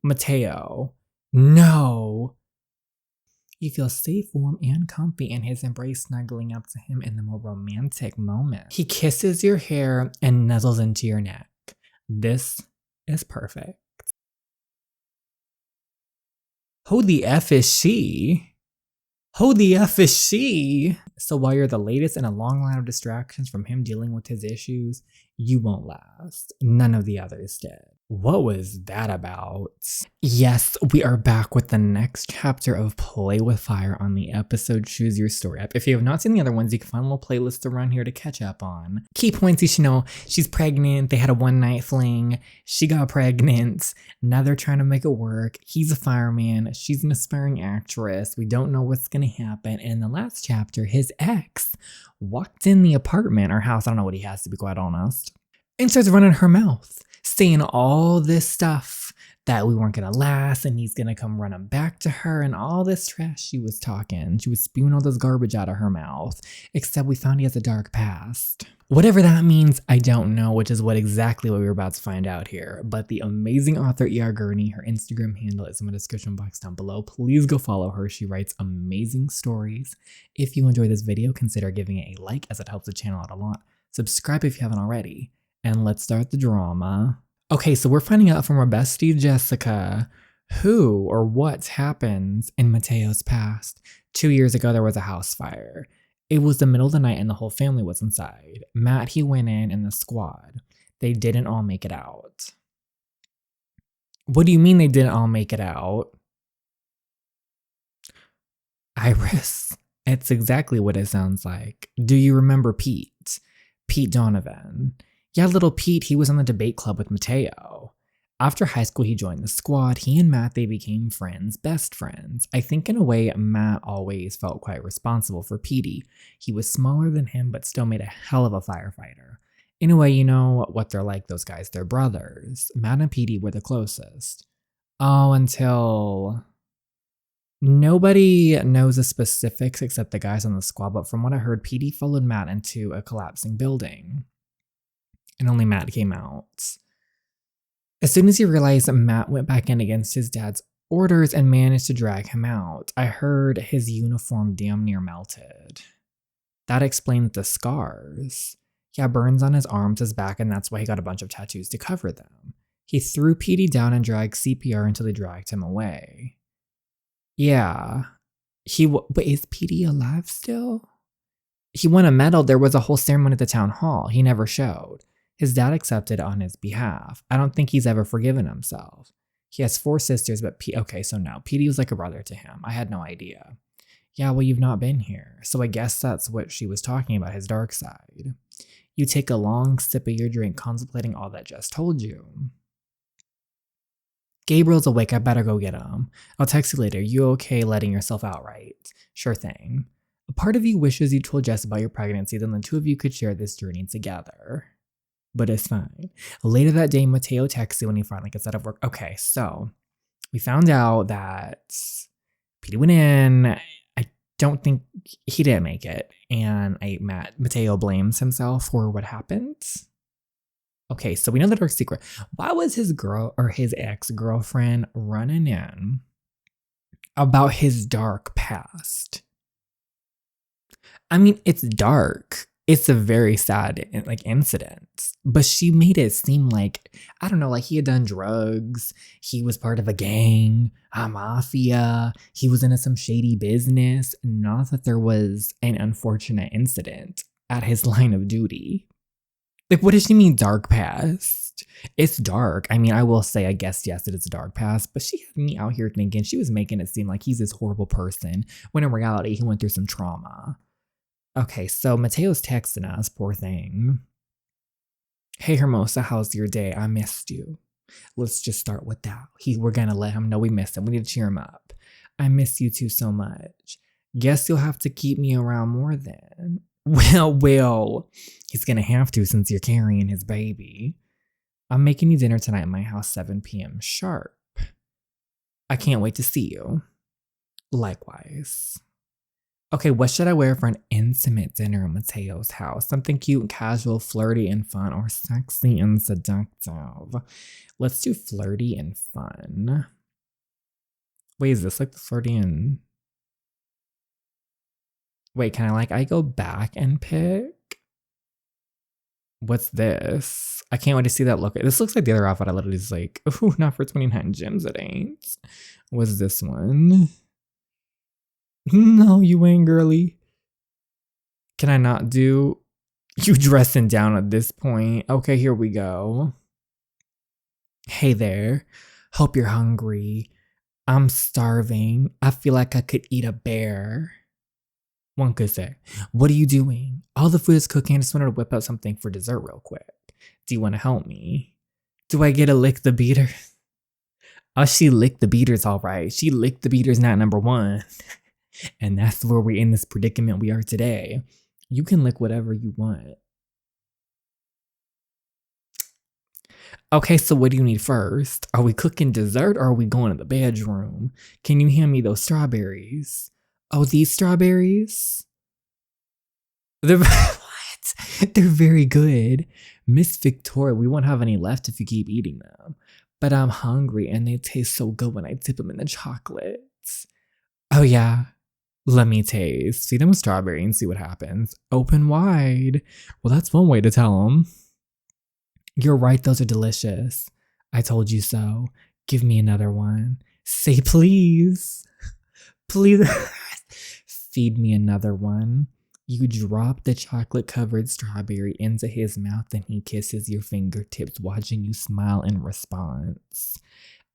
Mateo. No. You feel safe, warm, and comfy in his embrace, snuggling up to him in the more romantic moment. He kisses your hair and nuzzles into your neck. This is perfect. Who the F is she? Who the F is she? So while you're the latest in a long line of distractions from him dealing with his issues, you won't last. None of the others did. What was that about? Yes, we are back with the next chapter of Play with Fire on the episode Choose Your Story app. If you have not seen the other ones, you can find a little playlist around here to catch up on. Key points you should know: she's pregnant, they had a one-night fling, she got pregnant, now they're trying to make it work. He's a fireman, she's an aspiring actress, we don't know what's gonna happen. And in the last chapter, his ex walked in the apartment or house, I don't know what he has to be quite honest, and starts running her mouth, saying all this stuff that we weren't gonna last and he's gonna come running back to her and all this trash she was talking. She was spewing all this garbage out of her mouth, except we found he has a dark past. Whatever that means, I don't know, which is exactly what we're about to find out here. But the amazing author E.R. Gurney, her Instagram handle is in the description box down below. Please go follow her. She writes amazing stories. If you enjoyed this video, consider giving it a like as it helps the channel out a lot. Subscribe if you haven't already. And let's start the drama. Okay, so we're finding out from our bestie Jessica who or what happens in Mateo's past. 2 years ago, there was a house fire. It was the middle of the night and the whole family was inside. Matt, he went in and the squad. They didn't all make it out. What do you mean they didn't all make it out? Iris, it's exactly what it sounds like. Do you remember Pete? Pete Donovan. Yeah, little Pete, he was on the debate club with Mateo. After high school, he joined the squad. He and Matt, they became friends, best friends. I think in a way, Matt always felt quite responsible for Petey. He was smaller than him, but still made a hell of a firefighter. In a way, you know what they're like, those guys, they're brothers. Matt and Petey were the closest. Oh, until... Nobody knows the specifics except the guys on the squad, but from what I heard, Petey followed Matt into a collapsing building. And only Matt came out. As soon as he realized that Matt went back in against his dad's orders and managed to drag him out, I heard his uniform damn near melted. That explains the scars. Yeah, burns on his arms, his back, and that's why he got a bunch of tattoos to cover them. He threw Petey down and dragged CPR until they dragged him away. Yeah. But is Petey alive still? He won a medal. There was a whole ceremony at the town hall. He never showed. His dad accepted on his behalf. I don't think he's ever forgiven himself. He has 4 sisters, but okay, so no. Petey was like a brother to him. I had no idea. Yeah, well, you've not been here. So I guess that's what she was talking about, his dark side. You take a long sip of your drink, contemplating all that Jess told you. Gabriel's awake. I better go get him. I'll text you later. You okay letting yourself out, right? Sure thing. A part of you wishes you told Jess about your pregnancy, then the two of you could share this journey together. But it's fine. Later that day, Mateo texts you when he finally gets out of work. Okay, so we found out that Petey went in. I don't think he didn't make it. And Mateo blames himself for what happened. Okay, so we know the dark secret. Why was his ex-girlfriend running in about his dark past? I mean, it's dark. It's a very sad incident, but she made it seem like, I don't know, like he had done drugs. He was part of a gang, a mafia. He was into some shady business. Not that there was an unfortunate incident at his line of duty. Like, what does she mean dark past? It's dark. I mean, I will say, I guess, yes, it is a dark past, but she had me out here thinking she was making it seem like he's this horrible person, when in reality, he went through some trauma. Okay, so Mateo's texting us, poor thing. Hey, Hermosa, how's your day? I missed you. Let's just start with that. We're gonna let him know we missed him. We need to cheer him up. I miss you too so much. Guess you'll have to keep me around more then. Well, he's gonna have to since you're carrying his baby. I'm making you dinner tonight at my house, 7 p.m. sharp. I can't wait to see you. Likewise. Okay, what should I wear for an intimate dinner at Mateo's house? Something cute and casual, flirty and fun, or sexy and seductive? Let's do flirty and fun. Wait, is this like the flirty and... Wait, can I go back and pick? What's this? I can't wait to see that look. This looks like the other outfit I literally just like, ooh, not for 29 gems, it ain't. What's this one? No, you ain't, girly. Can I not do you dressing down at this point? Okay, here we go. Hey there. Hope you're hungry. I'm starving. I feel like I could eat a bear. One could say, what are you doing? All the food is cooking. I just wanted to whip out something for dessert real quick. Do you want to help me? Do I get to lick the beater? Oh, she licked the beaters all right. She licked the beaters, not number one. And that's where we're in this predicament we are today. You can lick whatever you want. Okay, so what do you need first? Are we cooking dessert or are we going to the bedroom? Can you hand me those strawberries? Oh, these strawberries? They're what? They're very good. Miss Victoria, we won't have any left if you keep eating them. But I'm hungry and they taste so good when I dip them in the chocolates. Oh yeah, let me taste. Feed them a strawberry and see what happens. Open wide. Well, that's one way to tell them. You're right, those are delicious. I told you so. Give me another one. Say please. Please. Feed me another one. You drop the chocolate-covered strawberry into his mouth and he kisses your fingertips, watching you smile in response.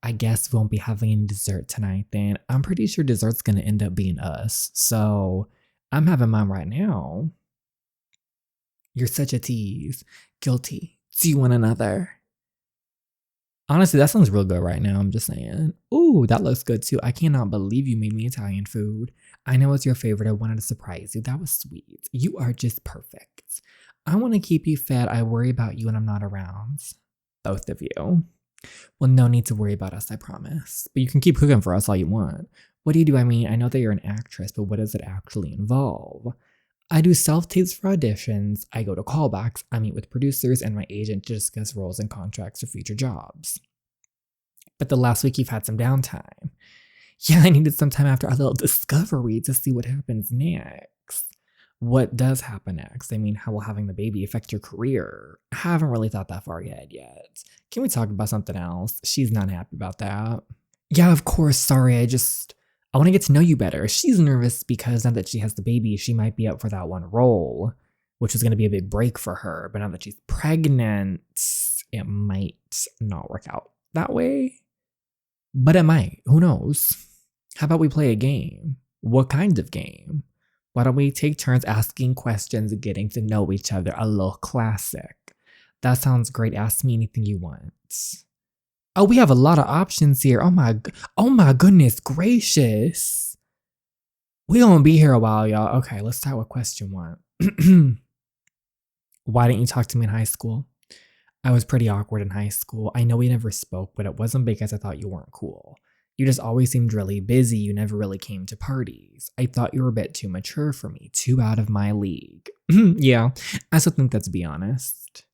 I guess we won't be having any dessert tonight then. I'm pretty sure dessert's gonna end up being us. So I'm having mine right now. You're such a tease. Guilty. Do you want another? Honestly, that sounds real good right now. I'm just saying. Ooh, that looks good too. I cannot believe you made me Italian food. I know it's your favorite. I wanted to surprise you. That was sweet. You are just perfect. I want to keep you fed. I worry about you when I'm not around. Both of you. Well, no need to worry about us, I promise. But you can keep cooking for us all you want. What do you do? I mean, I know that you're an actress, but what does it actually involve? I do self-tapes for auditions, I go to callbacks, I meet with producers and my agent to discuss roles and contracts for future jobs. But the last week you've had some downtime. Yeah, I needed some time after our little discovery to see what happens next. What does happen next? I mean, how will having the baby affect your career? I haven't really thought that far ahead yet. Can we talk about something else? She's not happy about that. Yeah, of course, sorry, I want to get to know you better. She's nervous because now that she has the baby, she might be up for that one role, which is going to be a big break for her. But now that she's pregnant, it might not work out that way. But it might. Who knows? How about we play a game? What kind of game? Why don't we take turns asking questions and getting to know each other? A little classic. That sounds great. Ask me anything you want. Oh, we have a lot of options here. Oh my goodness gracious. We gonna be here a while, y'all. Okay, let's start with question 1. Why didn't you talk to me in high school? I was pretty awkward in high school. I know we never spoke, but it wasn't because I thought you weren't cool. You just always seemed really busy. You never really came to parties. I thought you were a bit too mature for me, too out of my league. Yeah, I still think that, to be honest.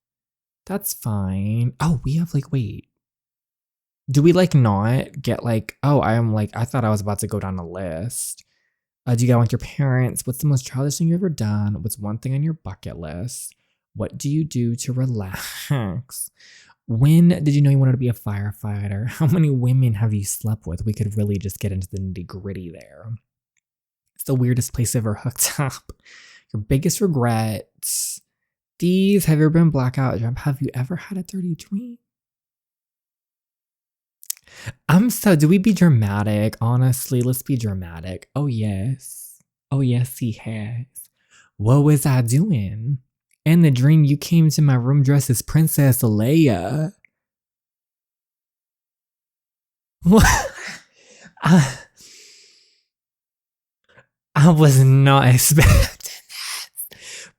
That's fine. Oh, we have wait. Do we not get oh, I thought I was about to go down a list. Do you get on with your parents? What's the most childish thing you've ever done? What's one thing on your bucket list? What do you do to relax? When did you know you wanted to be a firefighter? How many women have you slept with? We could really just get into the nitty gritty there. It's the weirdest place I've ever hooked up. Your biggest regrets. These, have you ever been blackout drunk? Have you ever had a dirty dream? Do we be dramatic? Honestly, let's be dramatic. Oh, yes. Oh, yes, he has. What was I doing? In the dream, you came to my room dressed as Princess Leia. What? I was not expecting that.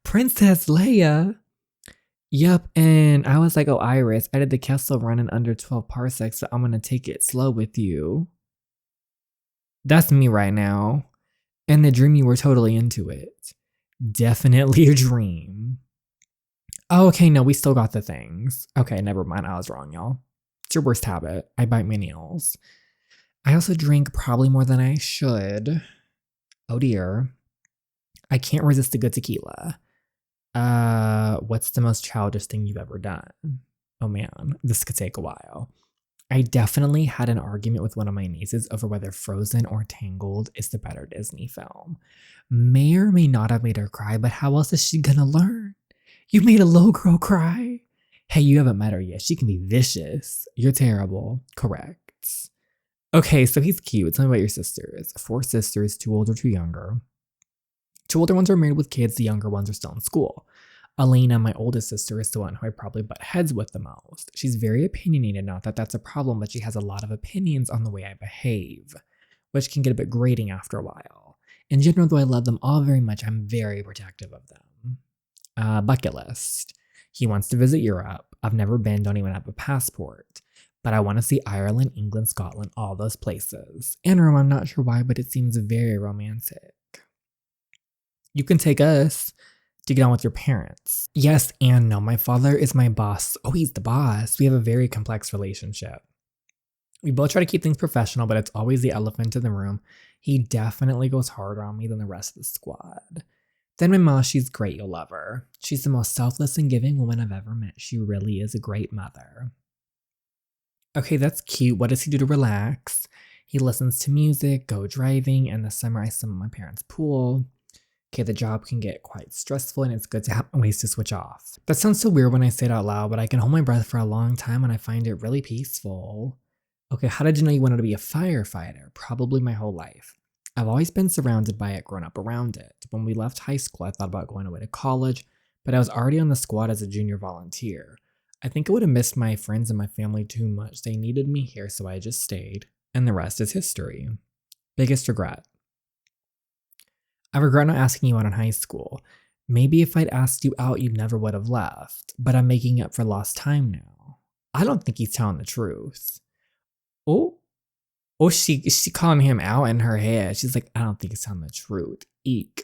Princess Leia? Yup, and I was like, oh, Iris, I did the Kessel run in under 12 parsecs, so I'm gonna take it slow with you. That's me right now. In the dream, you were totally into it. Definitely a dream. Oh, okay, no, we still got the things. Okay, never mind. I was wrong, y'all. It's your worst habit. I bite my nails. I also drink probably more than I should. Oh dear. I can't resist a good tequila. What's the most childish thing you've ever done? Oh man, this could take a while. I definitely had an argument with one of my nieces over whether Frozen or Tangled is the better Disney film. May or may not have made her cry, but how else is she gonna learn? You made a little girl cry? Hey, you haven't met her yet. She can be vicious. You're terrible. Correct. Okay, so he's cute. Tell me about your sisters. 4 sisters, 2 older, 2 younger. 2 older ones are married with kids, the younger ones are still in school. Elena, my oldest sister, is the one who I probably butt heads with the most. She's very opinionated, not that that's a problem, but she has a lot of opinions on the way I behave, which can get a bit grating after a while. In general, though I love them all very much, I'm very protective of them. Bucket list. He wants to visit Europe. I've never been, don't even have a passport. But I want to see Ireland, England, Scotland, all those places. And Rome, I'm not sure why, but it seems very romantic. You can take us to get on with your parents. Yes and no. My father is my boss. Oh, he's the boss. We have a very complex relationship. We both try to keep things professional, but it's always the elephant in the room. He definitely goes harder on me than the rest of the squad. Then my mom, she's great. You'll love her. She's the most selfless and giving woman I've ever met. She really is a great mother. Okay, that's cute. What does he do to relax? He listens to music, go driving, and this summer I swim at my parents' pool. Okay, the job can get quite stressful and it's good to have ways to switch off. That sounds so weird when I say it out loud, but I can hold my breath for a long time and I find it really peaceful. Okay, how did you know you wanted to be a firefighter? Probably my whole life. I've always been surrounded by it, grown up around it. When we left high school, I thought about going away to college, but I was already on the squad as a junior volunteer. I think I would have missed my friends and my family too much. They needed me here, so I just stayed. And the rest is history. Biggest regret. I regret not asking you out in high school. Maybe if I'd asked you out, you never would have left. But I'm making up for lost time now. I don't think he's telling the truth. Oh, she calling him out in her head. She's like, I don't think he's telling the truth. Eek.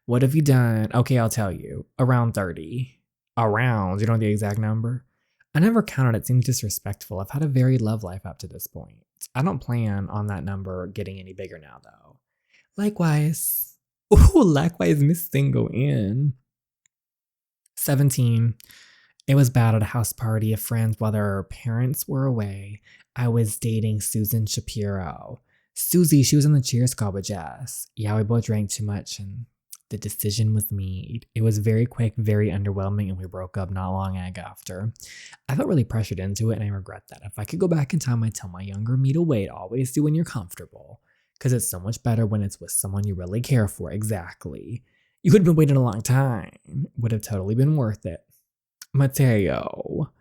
What have you done? Okay, I'll tell you. Around 30. Around, you know the exact number? I never counted. It seems disrespectful. I've had a varied love life up to this point. I don't plan on that number getting any bigger now, though. Likewise. Ooh, likewise, Miss Single in. 17. It was bad at a house party of friends while their parents were away. I was dating Susan Shapiro. Susie, she was in the cheer squad with Jess. Yeah, we both drank too much and the decision was made. It was very quick, very underwhelming, and we broke up not long after. I felt really pressured into it and I regret that. If I could go back in time, I'd tell my younger me to wait. Always do when you're comfortable. Because it's so much better when it's with someone you really care for. Exactly. You could have been waiting a long time. Would have totally been worth it. Mateo.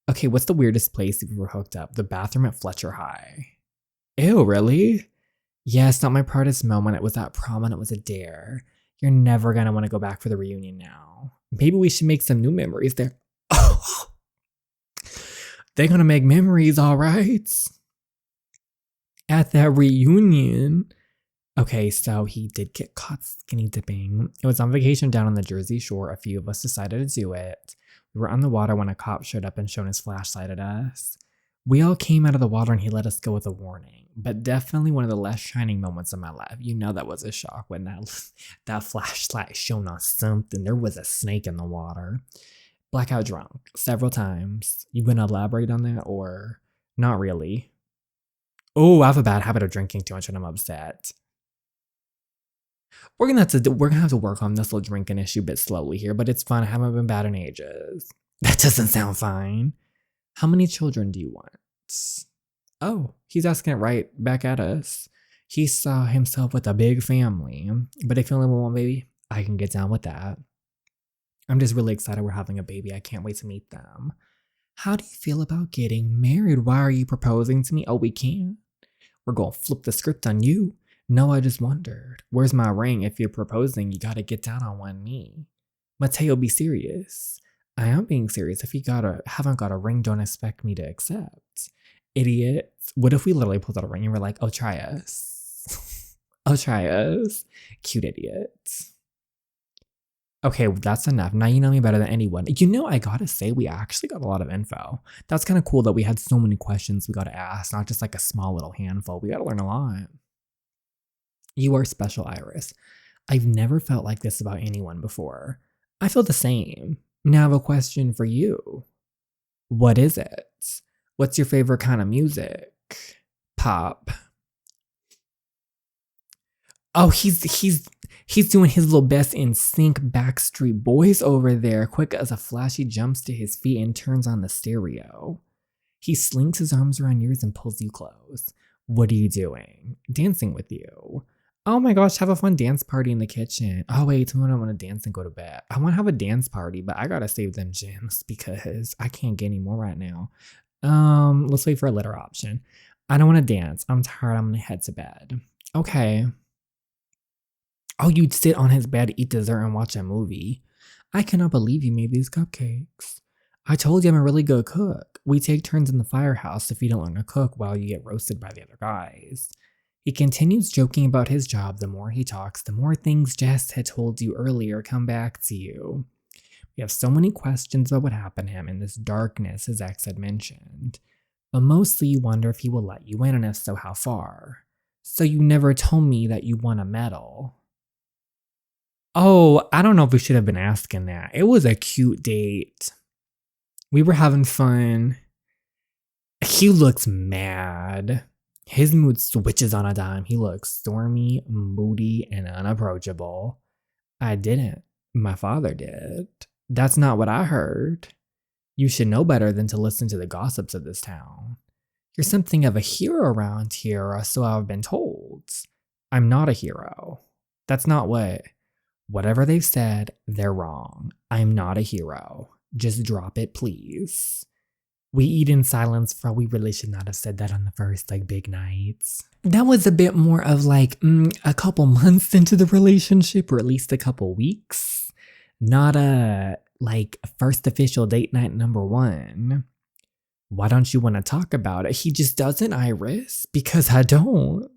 Okay, what's the weirdest place you've ever hooked up? The bathroom at Fletcher High. Ew, really? Yeah, it's not my proudest moment. It was at prom and it was a dare. You're never gonna want to go back for the reunion now. Maybe we should make some new memories there. Oh, they're gonna make memories, all right. At that reunion. Okay, so he did get caught skinny dipping. It was on vacation down on the Jersey Shore. A few of us decided to do it. We were on the water when a cop showed up and shone his flashlight at us. We all came out of the water and he let us go with a warning, but definitely one of the less shining moments of my life. You know that was a shock when that flashlight shone on something. There was a snake in the water. Blackout drunk several times. You gonna elaborate on that or not really? Oh, I have a bad habit of drinking too much when I'm upset. We're gonna have to work on this little drinking issue a bit slowly here, but it's fun. I haven't been bad in ages. That doesn't sound fine. How many children do you want? Oh, he's asking it right back at us. He saw himself with a big family, but if you only want one baby, I can get down with that. I'm just really excited we're having a baby. I can't wait to meet them. How do you feel about getting married? Why are you proposing to me? Oh, we can't. We're gonna flip the script on you. No, I just wondered. Where's my ring? If you're proposing, you gotta get down on one knee. Mateo, be serious. I am being serious. If you haven't got a ring, don't expect me to accept. Idiots. What if we literally pulled out a ring and we're like, oh, try us? Oh, try us. Cute idiots. Okay, that's enough. Now you know me better than anyone. You know, I gotta say, we actually got a lot of info. That's kind of cool that we had so many questions we gotta ask, not just like a small little handful. We gotta learn a lot. You are special, Iris. I've never felt like this about anyone before. I feel the same. Now I have a question for you. What is it? What's your favorite kind of music? Pop. Oh, he's doing his little best in sync Backstreet Boys over there, quick as a flash he jumps to his feet and turns on the stereo. He slinks his arms around yours and pulls you close. What are you doing? Dancing with you. Oh my gosh, have a fun dance party in the kitchen. Oh wait, tomorrow I want to dance and go to bed. I want to have a dance party, but I gotta save them gems because I can't get any more right now. Let's wait for a letter option. I don't want to dance. I'm tired. I'm gonna head to bed. Okay. Oh, you'd sit on his bed, eat dessert, and watch a movie. I cannot believe you made these cupcakes. I told you I'm a really good cook. We take turns in the firehouse if you don't learn to cook while you get roasted by the other guys. He continues joking about his job. The more he talks, the more things Jess had told you earlier come back to you. We have so many questions about what happened to him in this darkness his ex had mentioned. But mostly you wonder if he will let you in, and if so, how far. So you never told me that you won a medal. Oh, I don't know if we should have been asking that. It was a cute date. We were having fun. He looks mad. His mood switches on a dime. He looks stormy, moody, and unapproachable. I didn't. My father did. That's not what I heard. You should know better than to listen to the gossips of this town. You're something of a hero around here, or so I've been told. I'm not a hero. That's not what... Whatever they've said, they're wrong. I'm not a hero. Just drop it, please. We eat in silence, for we really should not have said that on the first, big nights. That was a bit more of, a couple months into the relationship, or at least a couple weeks. Not a, first official date night number 1. Why don't you want to talk about it? He just doesn't, Iris. Because I don't.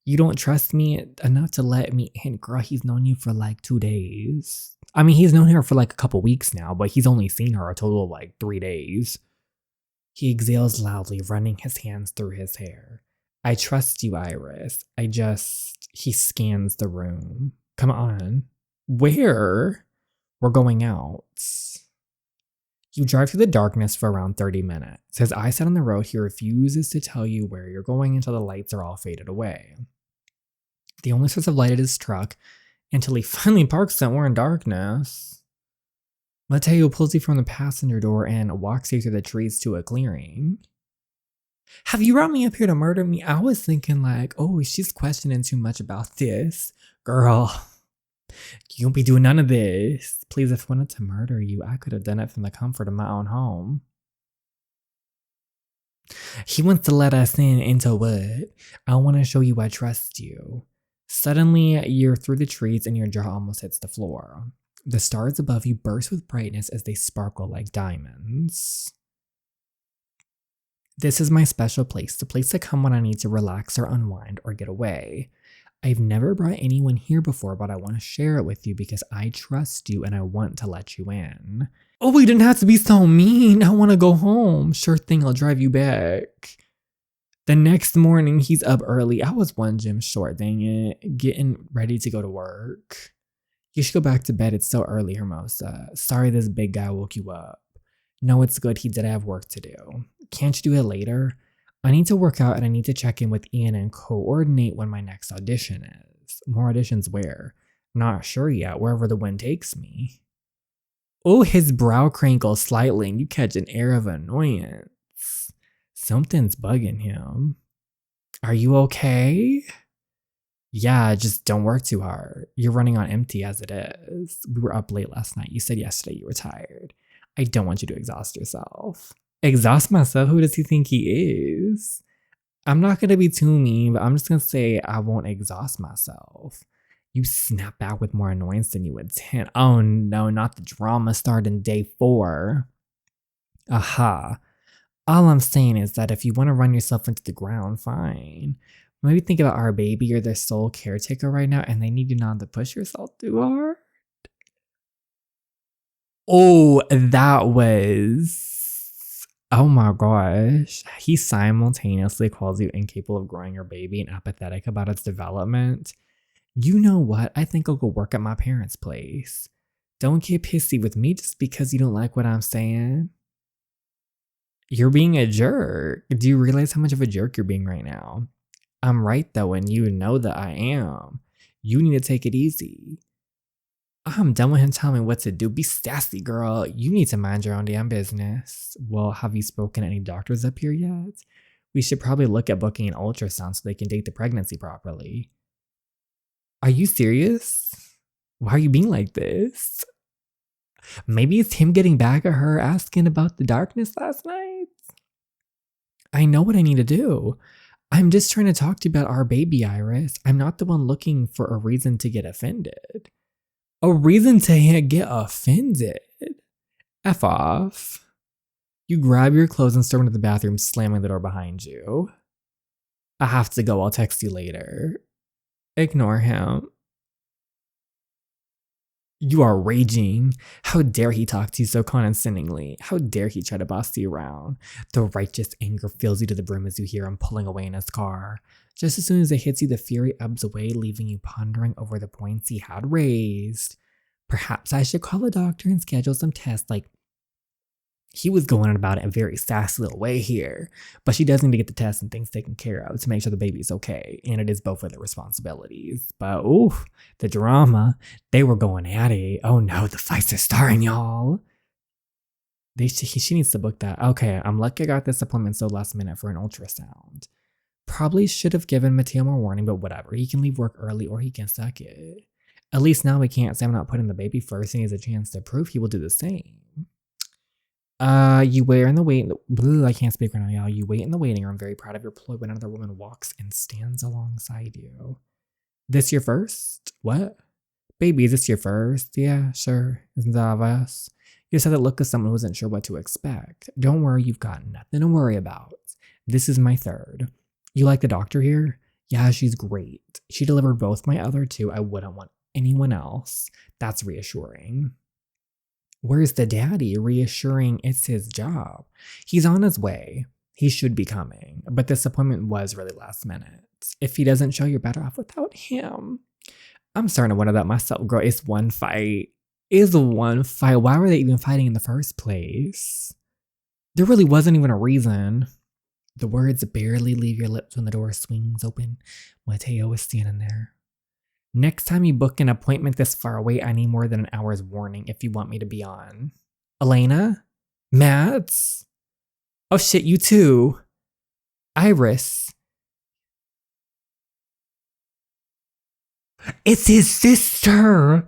You don't trust me enough to let me in. Girl, he's known you for 2 days. I mean, he's known her for a couple weeks now, but he's only seen her a total of 3 days. He exhales loudly, running his hands through his hair. I trust you, Iris. He scans the room. Come on. Where? We're going out. You drive through the darkness for around 30 minutes. His eyes set on the road, he refuses to tell you where you're going until the lights are all faded away. The only source of light is his truck, until he finally parks somewhere in darkness. Mateo pulls you from the passenger door and walks you through the trees to a clearing. Have you brought me up here to murder me? I was thinking oh, she's questioning too much about this. Girl, you won't be doing none of this. Please, if I wanted to murder you, I could have done it from the comfort of my own home. He wants to let us in into what? I want to show you I trust you. Suddenly, you're through the trees and your jaw almost hits the floor. The stars above you burst with brightness as they sparkle like diamonds. This is my special place, the place to come when I need to relax or unwind or get away. I've never brought anyone here before, but I want to share it with you because I trust you and I want to let you in. Oh, we didn't have to be so mean. I want to go home. Sure thing, I'll drive you back. The next morning, he's up early. I was one gym short, dang it. Getting ready to go to work. You should go back to bed. It's so early, Hermosa. Sorry this big guy woke you up. No, it's good. He did have work to do. Can't you do it later? I need to work out and I need to check in with Ian and coordinate when my next audition is. More auditions where? Not sure yet. Wherever the wind takes me. Oh, his brow crinkles slightly and you catch an air of annoyance. Something's bugging him. Are you okay? Yeah, just don't work too hard. You're running on empty as it is. We were up late last night. You said yesterday you were tired. I don't want you to exhaust yourself. Exhaust myself? Who does he think he is? I'm not going to be too mean, but I'm just going to say I won't exhaust myself. You snap back with more annoyance than you intend. Oh no, not the drama starting day 4. Aha. All I'm saying is that if you want to run yourself into the ground, fine. Maybe think about our baby. You're their sole caretaker right now, and they need you not to push yourself too hard. Oh, that was. Oh my gosh. He simultaneously calls you incapable of growing your baby and apathetic about its development. You know what? I think I'll go work at my parents' place. Don't get pissy with me just because you don't like what I'm saying. You're being a jerk. Do you realize how much of a jerk you're being right now? I'm right though, and you know that I am. You need to take it easy. I'm done with him telling me what to do. Be sassy, girl. You need to mind your own damn business. Well, have you spoken to any doctors up here yet? We should probably look at booking an ultrasound so they can date the pregnancy properly. Are you serious? Why are you being like this? Maybe it's him getting back at her asking about the darkness last night. I know what I need to do. I'm just trying to talk to you about our baby, Iris. I'm not the one looking for a reason to get offended. A reason to get offended? F off. You grab your clothes and storm into the bathroom, slamming the door behind you. I have to go. I'll text you later. Ignore him. You are raging. How dare he talk to you so condescendingly? How dare he try to boss you around? The righteous anger fills you to the brim as you hear him pulling away in his car. Just as soon as it hits you, the fury ebbs away, leaving you pondering over the points he had raised. Perhaps I should call a doctor and schedule some tests. Like, he was going on about it in a very sassy little way here. But she does need to get the tests and things taken care of to make sure the baby's okay. And it is both of their responsibilities. But, ooh, the drama. They were going at it. Oh no, the fights are starting, y'all. She needs to book that. Okay, I'm lucky I got this appointment so last minute for an ultrasound. Probably should have given Mateo more warning, but whatever. He can leave work early or he can suck it. At least now we can't say I'm not putting the baby first and he has a chance to prove he will do the same. You wait in the wait. I can't speak right now, y'all. You wait in the waiting room, very proud of your ploy when another woman walks and stands alongside you. This your first? What? Baby, is this your first? Yeah, sure. Isn't that obvious? You just had the look of someone who wasn't sure what to expect. Don't worry, you've got nothing to worry about. This is my third. You like the doctor here? Yeah, she's great. She delivered both my other two. I wouldn't want anyone else. That's reassuring. Where's the daddy? Reassuring it's his job. He's on his way. He should be coming. But this appointment was really last minute. If he doesn't show, you're better off without him. I'm starting to wonder that myself, girl. It's one fight. It's one fight. Why were they even fighting in the first place? There really wasn't even a reason. The words barely leave your lips when the door swings open. Mateo is standing there. Next time you book an appointment this far away, I need more than an hour's warning if you want me to be on. Elena? Mads? Oh shit, you too. Iris. It's his sister.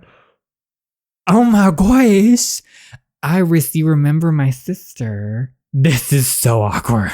Oh my gosh. Iris, you remember my sister? This is so awkward.